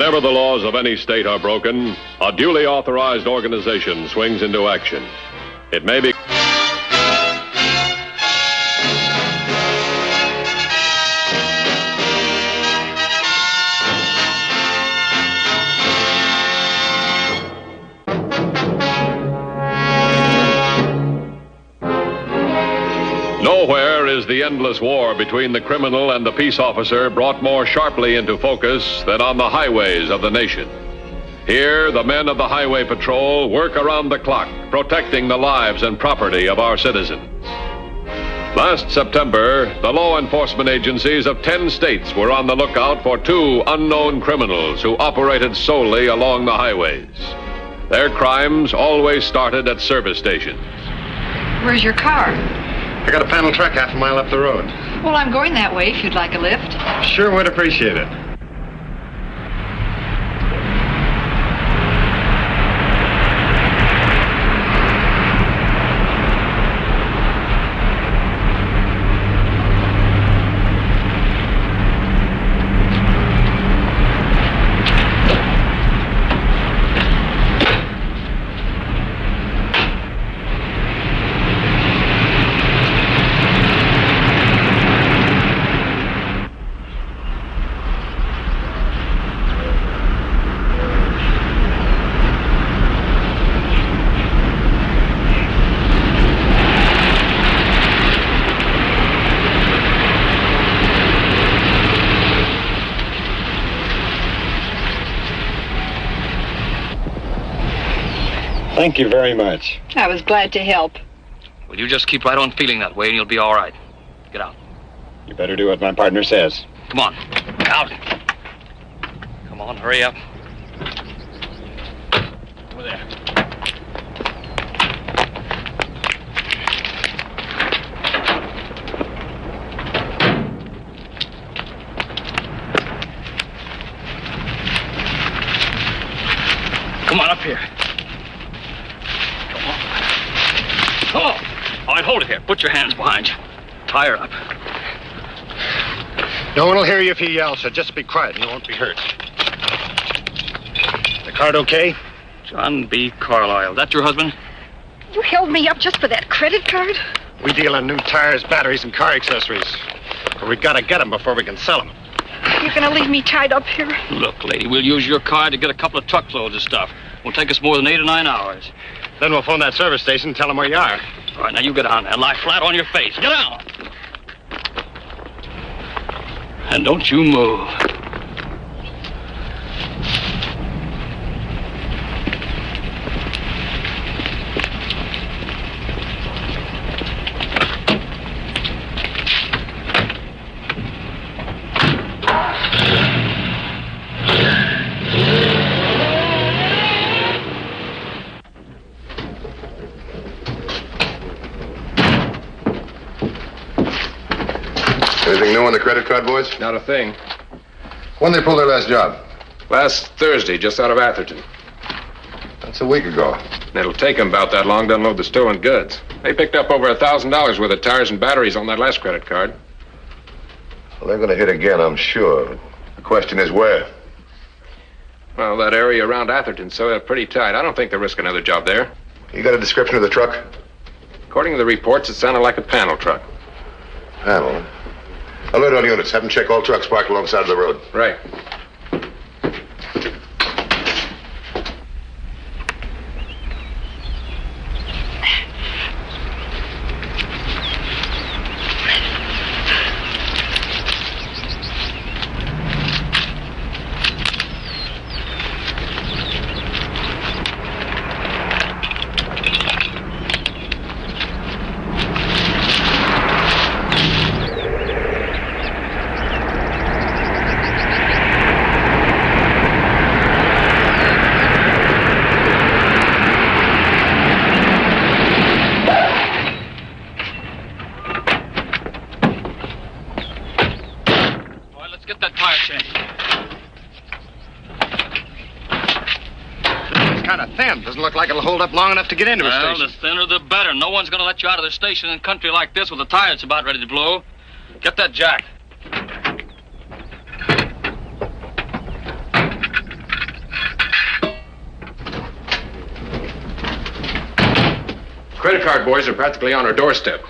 Whenever the laws of any state are broken, a duly authorized organization swings into action. It may be... Nowhere is the endless war between the criminal and the peace officer brought more sharply into focus than on the highways of the nation. Here, the men of the Highway Patrol work around the clock, protecting the lives and property of our citizens. Last September, the law enforcement agencies of 10 states were on the lookout for 2 unknown criminals who operated solely along the highways. Their crimes always started at service stations. Where's your car? I got a panel truck half a mile up the road. Well, I'm going that way if you'd like a lift. Sure would appreciate it. Thank you very much. I was glad to help. Well, you just keep right on feeling that way and you'll be all right. Get out. You better do what my partner says. Come on. Out. Come on, hurry up. Over there. Come on up here. Oh, all right, hold it here. Put your hands behind you. Tie her up. No one will hear you if you yell, so just be quiet and you won't be hurt. The card okay? John B. Carlisle. That your husband? You held me up just for that credit card? We deal in new tires, batteries, and car accessories. But we gotta get them before we can sell them. You're gonna leave me tied up here? Look, lady, we'll use your card to get a couple of truckloads of stuff. Won't take us more than 8 or 9 hours. Then we'll phone that service station and tell them where you are. All right, now you get down there and lie flat on your face. Get down! And don't you move. Anything new on the credit card, boys? Not a thing. When they pulled their last job? Last Thursday, just out of Atherton. That's a week ago. And it'll take them about that long to unload the stolen goods. They picked up over $1,000 worth of tires and batteries on that last credit card. Well, they're going to hit again, I'm sure. The question is where? Well, that area around Atherton's so pretty tight. I don't think they'll risk another job there. You got a description of the truck? According to the reports, it sounded like a panel truck. Panel? Alert all units. Have them check all trucks parked alongside of the road. Right. Doesn't look like it'll hold up long enough to get into a Well, station. the thinner the better. No one's going to let you out of the station in country like this with a tire that's about ready to blow. Get that jack. Credit card boys are practically on our doorstep.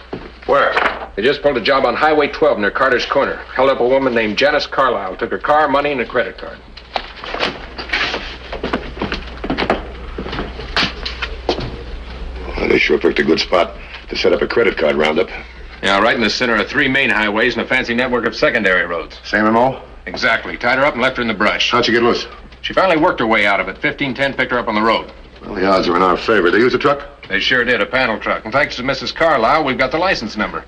Where? They just pulled a job on Highway 12 near Carter's Corner. Held up a woman named Janice Carlisle. Took her car, money, and a credit card. Well, they sure picked a good spot to set up a credit card roundup. Yeah, right in the center of 3 main highways and a fancy network of secondary roads. Same MO? Exactly. Tied her up and left her in the brush. How'd she get loose? She finally worked her way out of it. 1510 picked her up on the road. Well, the odds are in our favor. They use a truck? They sure did, a panel truck. And thanks to Mrs. Carlisle, we've got the license number.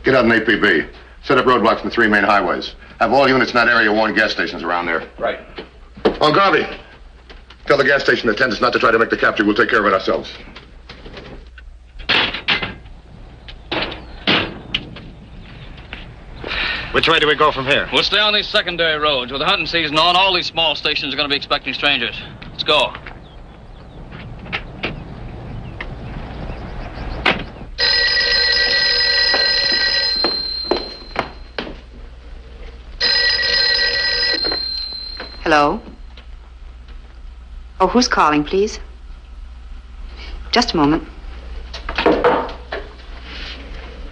Get out an APB. Set up roadblocks in the 3 main highways. Have all units in that area warn gas stations around there. Right. Oh, Garvey. Tell the gas station attendants not to try to make the capture. We'll take care of it ourselves. Which way do we go from here? We'll stay on these secondary roads. With the hunting season on, all these small stations are going to be expecting strangers. Let's go. Hello? Oh, who's calling, please? Just a moment.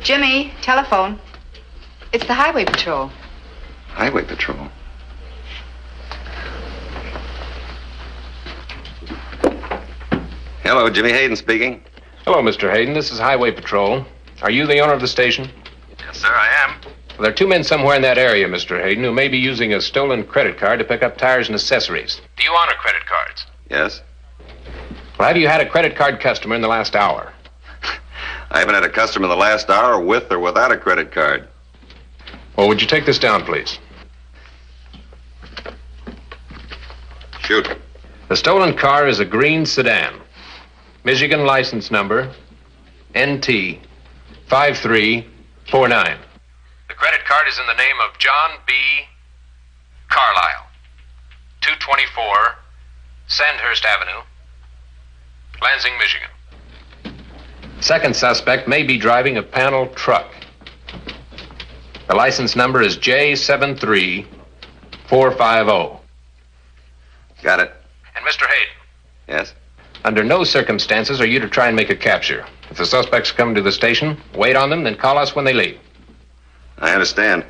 Jimmy, telephone. It's the Highway Patrol. Highway Patrol? Hello, Jimmy Hayden speaking. Hello, Mr. Hayden. This is Highway Patrol. Are you the owner of the station? Yes, sir, I am. Well, there are 2 men somewhere in that area, Mr. Hayden, who may be using a stolen credit card to pick up tires and accessories. Do you honor credit cards? Yes. Well, have you had a credit card customer in the last hour? I haven't had a customer in the last hour with or without a credit card. Well, would you take this down, please? Shoot. The stolen car is a green sedan. Michigan license number NT 5349. The credit card is in the name of John B. Carlisle, 224 Sandhurst Avenue, Lansing, Michigan. Second suspect may be driving a panel truck. The license number is J73450. Got it. And Mr. Hayden, Yes? under no circumstances are you to try and make a capture. If the suspects come to the station, wait on them, then call us when they leave. I understand.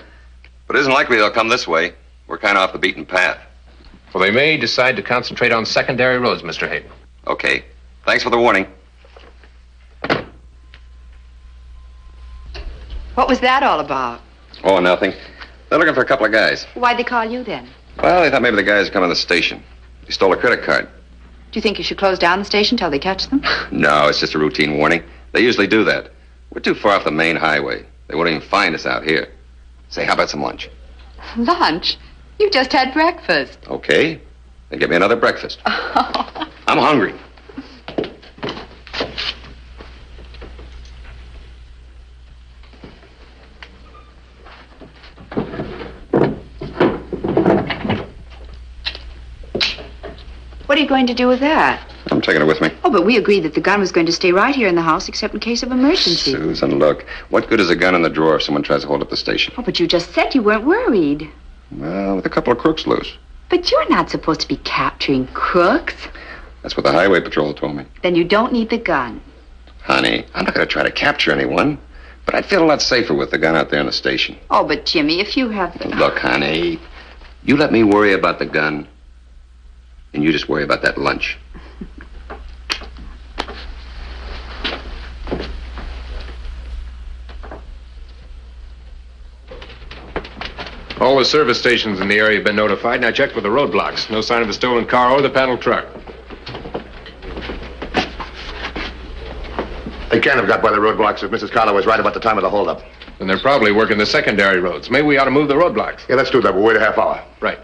But it isn't likely they'll come this way. We're kind of off the beaten path. Well, they may decide to concentrate on secondary roads, Mr. Hayden. Okay. Thanks for the warning. What was that all about? Oh, nothing. They're looking for a couple of guys. Why'd they call you then? Well, they thought maybe the guys would come to the station. They stole a credit card. Do you think you should close down the station till they catch them? No, it's just a routine warning. They usually do that. We're too far off the main highway. They won't even find us out here. Say, how about some lunch? Lunch? You just had breakfast. Okay. Then get me another breakfast. I'm hungry. What are you going to do with that? I'm taking it with me. Oh, but we agreed that the gun was going to stay right here in the house except in case of emergency. Susan, look. What good is a gun in the drawer if someone tries to hold up the station? Oh, but you just said you weren't worried. Well, with a couple of crooks loose. But you're not supposed to be capturing crooks. That's what the Highway Patrol told me. Then you don't need the gun. Honey, I'm not going to try to capture anyone. But I'd feel a lot safer with the gun out there in the station. Oh, but Jimmy, if you have the... Look, honey, you let me worry about the gun, and you just worry about that lunch. All the service stations in the area have been notified, and I checked with the roadblocks. No sign of the stolen car or the panel truck. They can't have got by the roadblocks if Mrs. Carlo was right about the time of the holdup. And they're probably working the secondary roads. Maybe we ought to move the roadblocks. Yeah, let's do that. We'll wait a half hour. Right.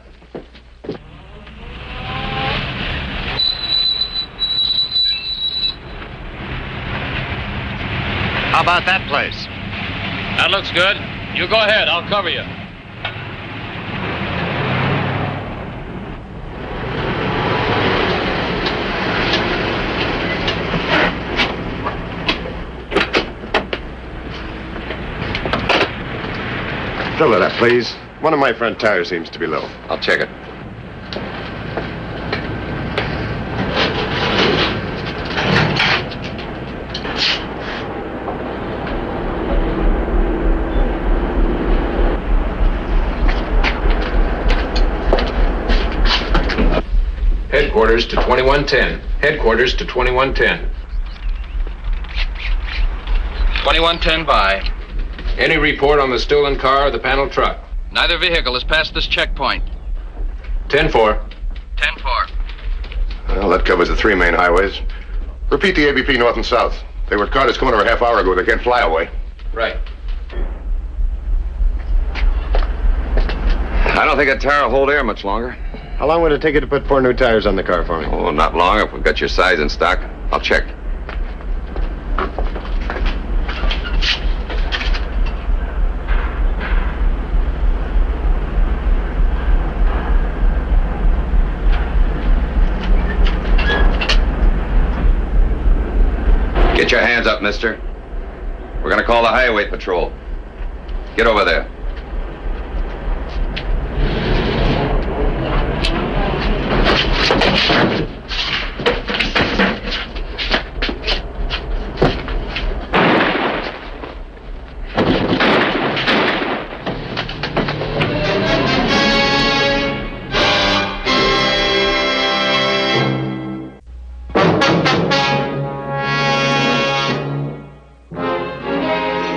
How about that place? That looks good. You go ahead. I'll cover you. Fill it up, please. One of my front tires seems to be low. I'll check it. Headquarters to 2110. Headquarters to 2110. 2110 by. Any report on the stolen car or the panel truck? Neither vehicle has passed this checkpoint. 10-4. 10-4. Well, that covers the three main highways. Repeat the ABP north and south. They were at Carter's Corner a half hour ago. They can't fly away. Right. I don't think that tire will hold air much longer. How long would it take you to put 4 new tires on the car for me? Oh, not long. If we've got your size in stock, I'll check. Get your hands up, mister. We're gonna call the highway patrol. Get over there.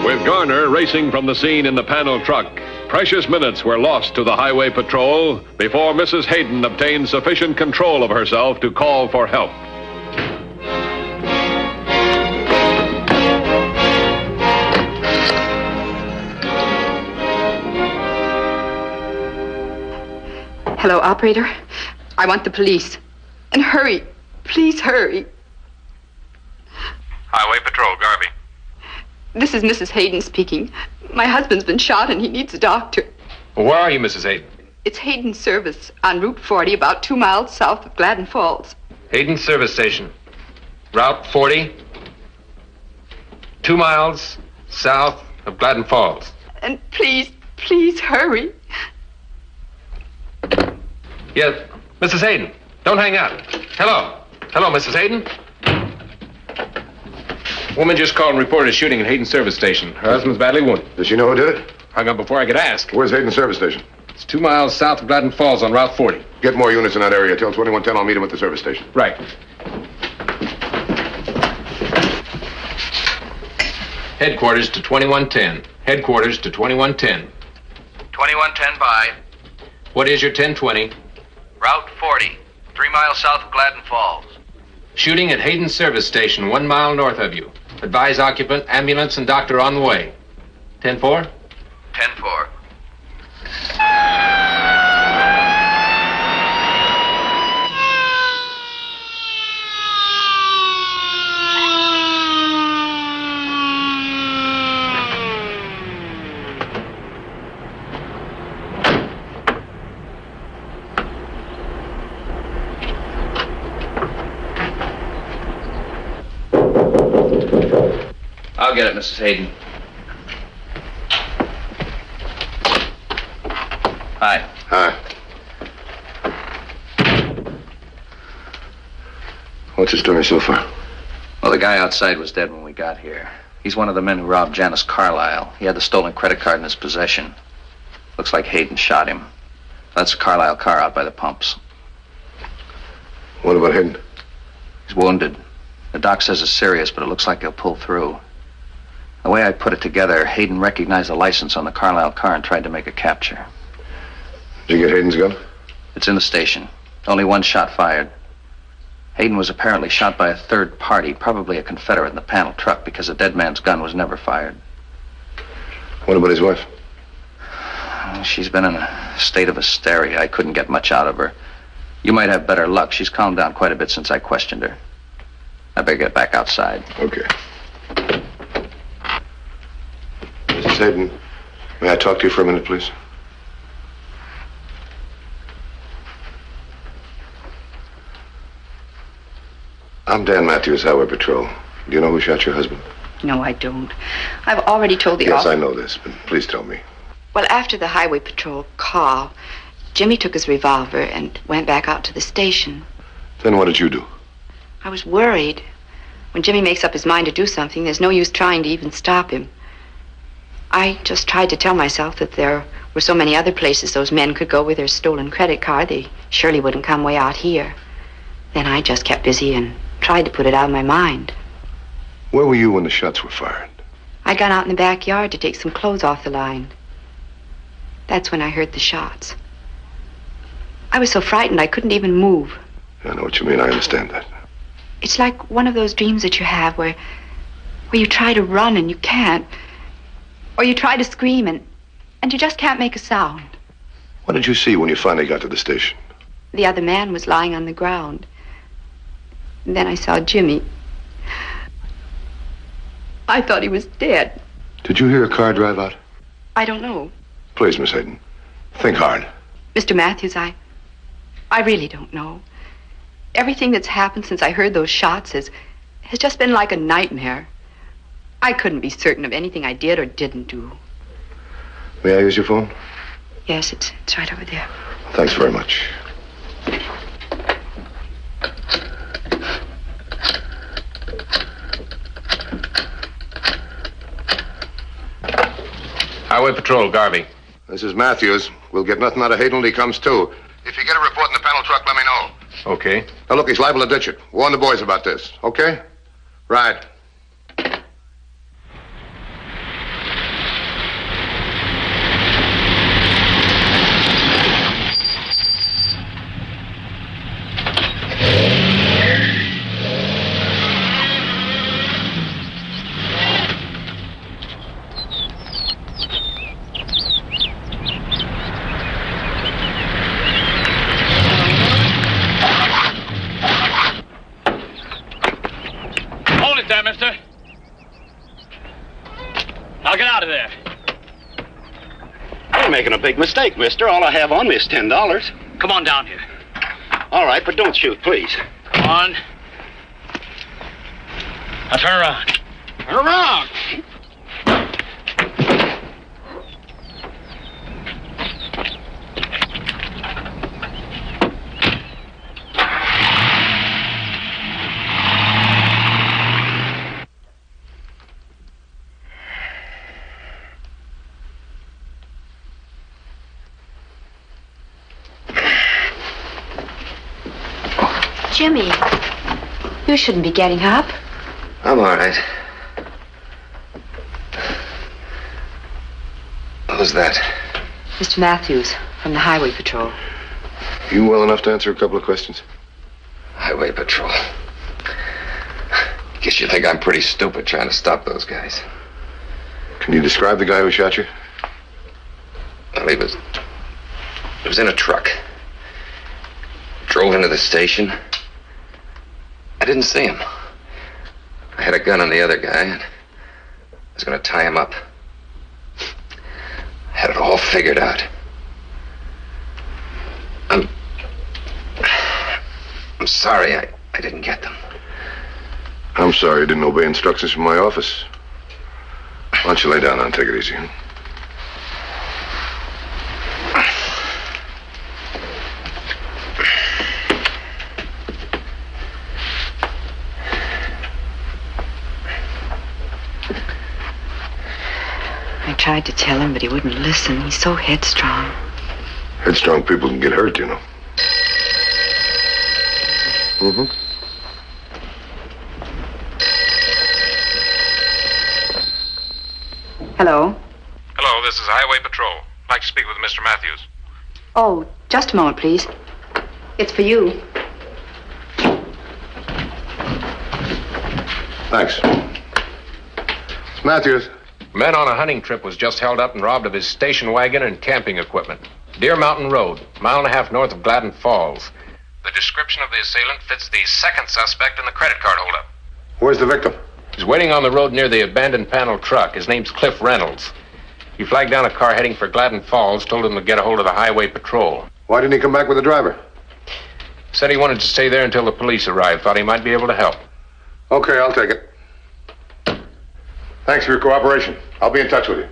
With Garner racing from the scene in the panel truck, precious minutes were lost to the highway patrol before Mrs. Hayden obtained sufficient control of herself to call for help. Hello, operator. I want the police. And hurry. Please hurry. Highway Patrol, Garvey. This is Mrs. Hayden speaking. My husband's been shot and he needs a doctor. Well, where are you, Mrs. Hayden? It's Hayden's service on Route 40, about 2 miles south of Gladden Falls. Hayden Service Station. Route 40. 2 miles south of Gladden Falls. And please hurry. Yes, Mrs. Hayden, don't hang up. Hello. Hello, Mrs. Hayden. Woman just called and reported a shooting at Hayden Service Station. Her husband's badly wounded. Does she know who did it? Hung up before I could ask. Where's Hayden Service Station? It's 2 miles south of Gladden Falls on Route 40. Get more units in that area. Tell 2110 I'll meet him at the service station. Right. Headquarters to 2110. Headquarters to 2110. 2110 by. What is your 1020? Route 40. 3 miles south of Gladden Falls. Shooting at Hayden Service Station, 1 mile north of you. Advise occupant, ambulance, and doctor on the way. 10-4? 10-4. I'll get it, Mrs. Hayden. Hi. Hi. What's the story so far? Well, the guy outside was dead when we got here. He's one of the men who robbed Janice Carlisle. He had the stolen credit card in his possession. Looks like Hayden shot him. That's the Carlisle car out by the pumps. What about Hayden? He's wounded. The doc says it's serious, but it looks like he'll pull through. The way I put it together, Hayden recognized the license on the Carlisle car and tried to make a capture. Did you get Hayden's gun? It's in the station. Only one shot fired. Hayden was apparently shot by a third party, probably a Confederate in the panel truck, because the dead man's gun was never fired. What about his wife? She's been in a state of hysteria. I couldn't get much out of her. You might have better luck. She's calmed down quite a bit since I questioned her. I better get back outside. Okay. Mrs. Hayden, may I talk to you for a minute, please? I'm Dan Matthews, Highway Patrol. Do you know who shot your husband? No, I don't. I've already told the Yes, officer. I know this, but please tell me. Well, after the highway patrol call, Jimmy took his revolver and went back out to the station. Then what did you do? I was worried. When Jimmy makes up his mind to do something, there's no use trying to even stop him. I just tried to tell myself that there were so many other places those men could go with their stolen credit card, they surely wouldn't come way out here. Then I just kept busy and tried to put it out of my mind. Where were you when the shots were fired? I'd gone out in the backyard to take some clothes off the line. That's when I heard the shots. I was so frightened I couldn't even move. I know what you mean. I understand that. It's like one of those dreams that you have where you try to run and you can't. Or you try to scream and you just can't make a sound. What did you see when you finally got to the station? The other man was lying on the ground. And then I saw Jimmy. I thought he was dead. Did you hear a car drive out? I don't know. Please, Miss Hayden, think hard. Mr. Matthews, I really don't know. Everything that's happened since I heard those shots has just been like a nightmare. I couldn't be certain of anything I did or didn't do. May I use your phone? Yes, it's right over there. Thanks very much. Highway Patrol, Garvey. This is Matthews. We'll get nothing out of Hayden when he comes to. If you get a report in the panel truck, let me know. Okay. Now, look, he's liable to ditch it. Warn the boys about this, okay? Right. Hold it there, mister. Now get out of there. You're making a big mistake, mister. All I have on me is $10. Come on down here. All right, but don't shoot, please. Come on. Now turn around. Turn around. Jimmy, you shouldn't be getting up. I'm all right. Who's that? Mr. Matthews from the Highway Patrol. You well enough to answer a couple of questions? Highway Patrol. Guess you think I'm pretty stupid trying to stop those guys. Can you describe the guy who shot you? Well, he was in a truck. Drove into the station. I didn't see him. I had a gun on the other guy, and I was going to tie him up. I had it all figured out. I'm sorry I didn't get them. I'm sorry I didn't obey instructions from my office. Why don't you lay down and take it easy? I tried to tell him, but he wouldn't listen. He's so headstrong. Headstrong people can get hurt, you know. Mm-hmm. Hello? Hello, this is Highway Patrol. I'd like to speak with Mr. Matthews. Oh, just a moment, please. It's for you. Thanks. It's Matthews. Man on a hunting trip was just held up and robbed of his station wagon and camping equipment. Deer Mountain Road, mile and a half north of Gladden Falls. The description of the assailant fits the second suspect in the credit card holdup. Where's the victim? He's waiting on the road near the abandoned panel truck. His name's Cliff Reynolds. He flagged down a car heading for Gladden Falls, told him to get a hold of the Highway Patrol. Why didn't he come back with the driver? Said he wanted to stay there until the police arrived. Thought he might be able to help. Okay, I'll take it. Thanks for your cooperation. I'll be in touch with you.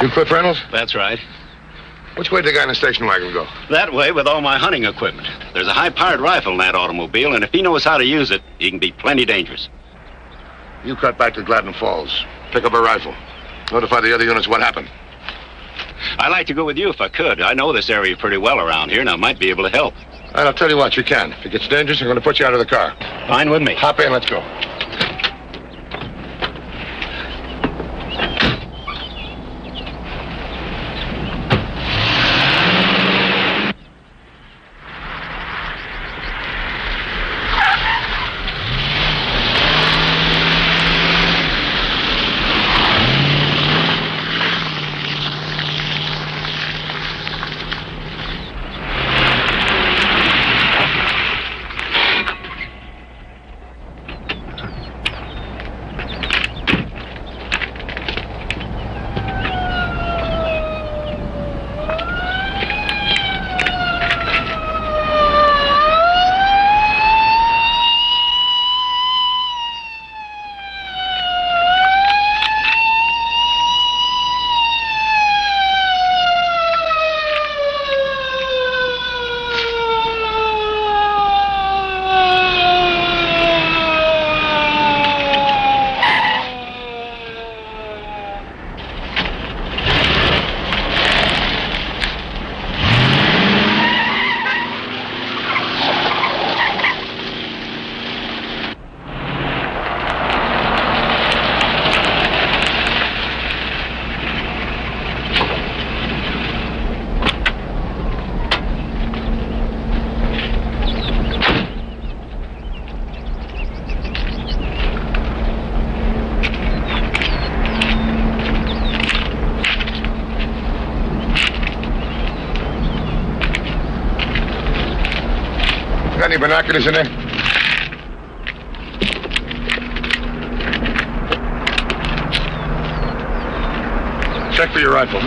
You Cliff Reynolds? That's right. Which way did the guy in the station wagon go? That way with all my hunting equipment. There's a high-powered rifle in that automobile, and if he knows how to use it, he can be plenty dangerous. You cut back to Gladden Falls. Pick up a rifle. Notify the other units what happened. I'd like to go with you if I could. I know this area pretty well around here, and I might be able to help. All right, I'll tell you what, you can. If it gets dangerous, I'm going to put you out of the car. Fine with me. Hop in, let's go. Got any binoculars in there? Check for your rifle.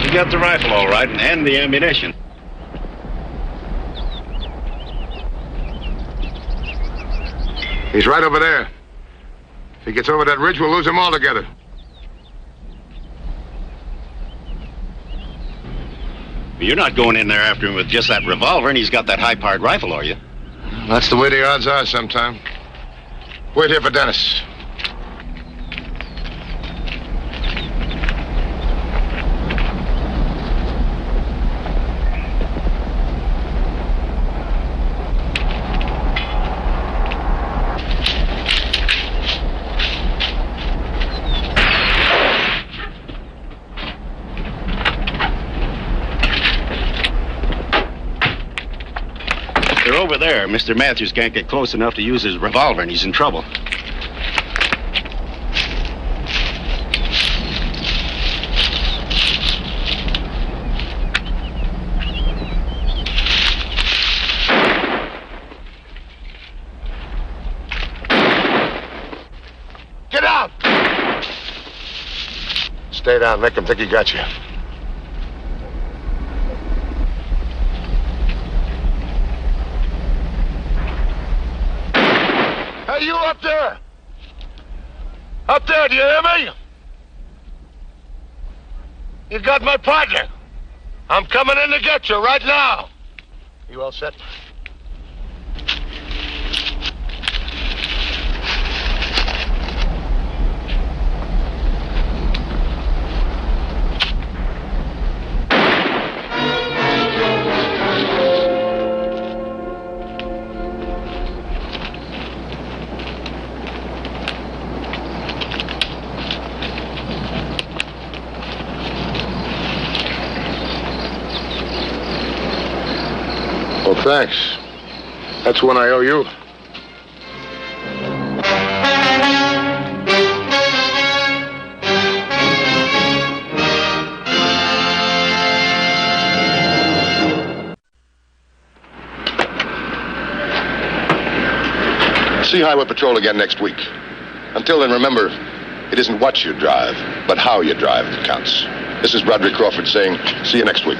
You got the rifle all right, and the ammunition. He's right over there. If he gets over that ridge, we'll lose him altogether. You're not going in there after him with just that revolver, and he's got that high-powered rifle, are you? That's the way the odds are sometime. Wait here for Dennis. They're over there. Mr. Matthews can't get close enough to use his revolver, and he's in trouble. Get out! Stay down. Make him think he got you. Hey, you up there? Up there, do you hear me? You got my partner. I'm coming in to get you right now. You all set? Well, thanks. That's one I owe you. See Highway Patrol again next week. Until then, remember, it isn't what you drive, but how you drive that counts. This is Broderick Crawford saying, see you next week.